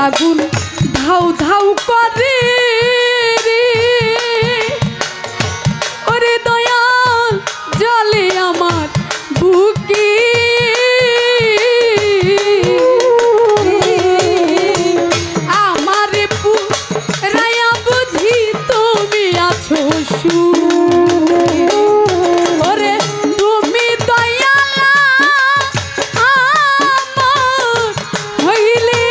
আগুন ধাউ ধাউ করে রে ওরে দয়াল জলে আমার বুকে আমার পুরায়া বুঝি তুমি আছো ওরে তুমি দয়াল আমার হইলে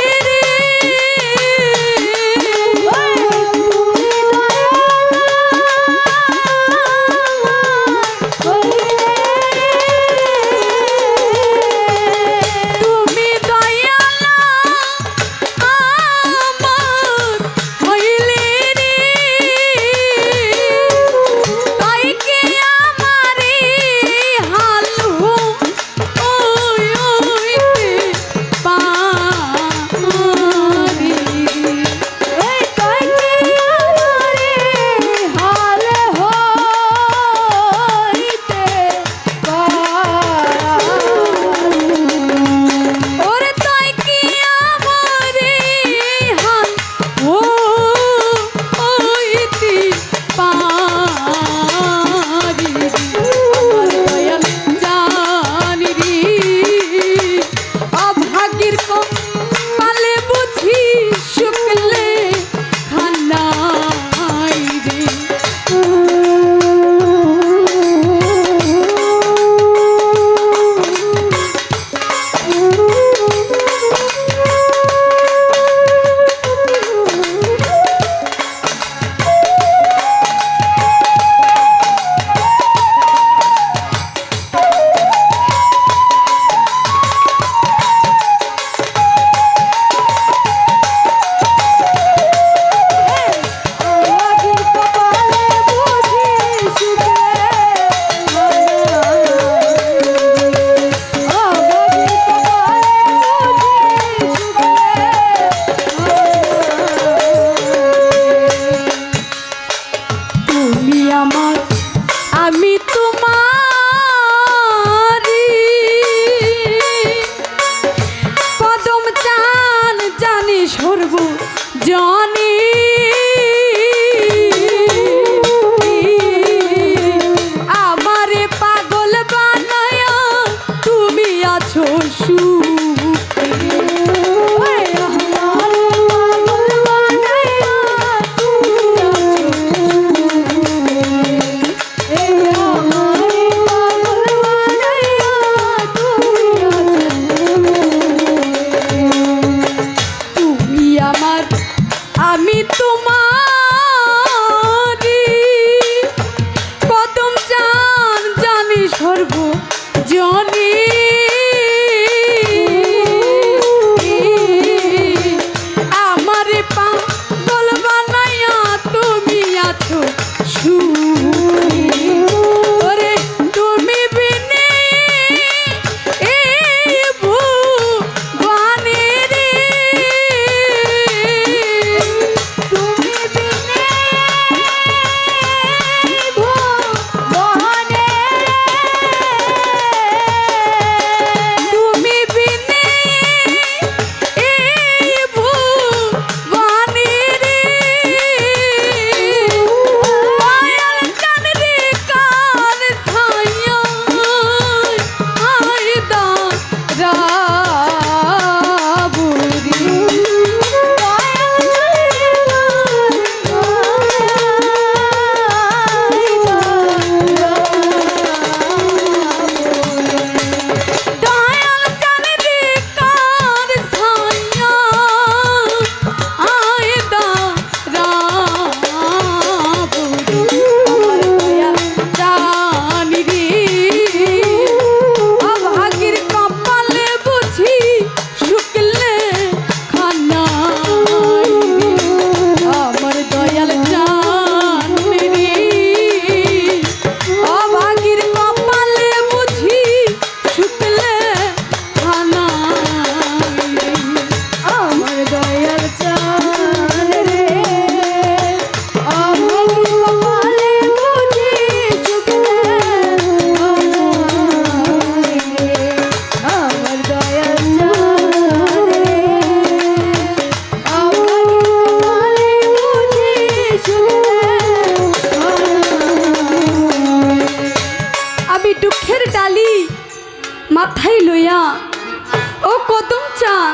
চান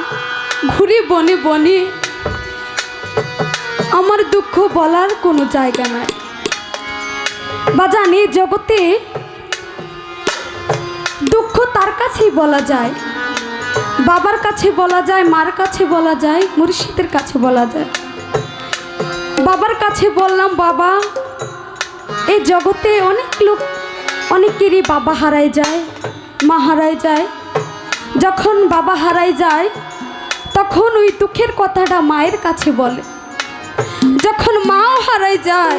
ঘুরি বনে বনে, আমার দুঃখ বলার কোনো জায়গা নাই। বাজান, এই জগতে দুঃখ তার কাছেই বলা যায়, বাবার কাছে বলা যায়, মার কাছে বলা যায়, মুর্শিদের কাছে বলা যায়। বাবার কাছে বললাম, বাবা এই জগতে অনেক লোক, অনেকেরই বাবা হারায় যায়, মা হারায় যায়। যখন বাবা হারায় যায় তখন ওই দুঃখের কথাটা মায়ের কাছে বলে। যখন মাও হারায় যায়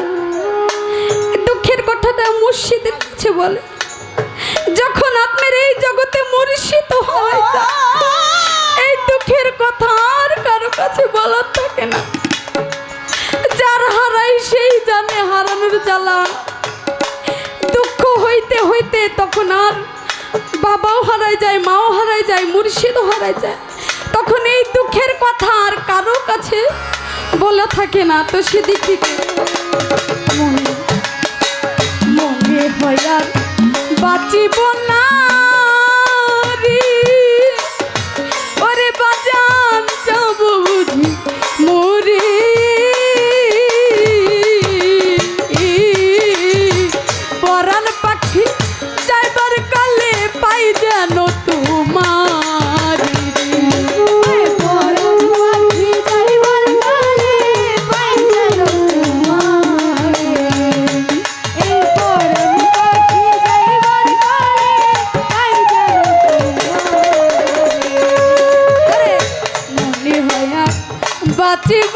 দুঃখের কথাটা মুর্শিদের কাছে বলে। যখন আপনার এই জগতে মুর্শিদ হারায় যায়, এই দুঃখের কথা আর কারো কাছে বলার থাকে না। যার হারাই সেই জানে হারানোর জ্বালা। দুঃখ হইতে হইতে তখন আর বাবাও হারায় যায়, মাও হারায় যায়, মুর্শিদও হারায় যায়। তখন এই দুঃখের কথা আর কারো কাছে বলা থাকে না। তো সেদিক থেকে মনে মনে হয় আর বাঁচিব না রে, ওরে বাজান যাব বুঝি মরে। পরাণ পাখি যাইবার কালে পাই যেন তোমার, বাঁচিব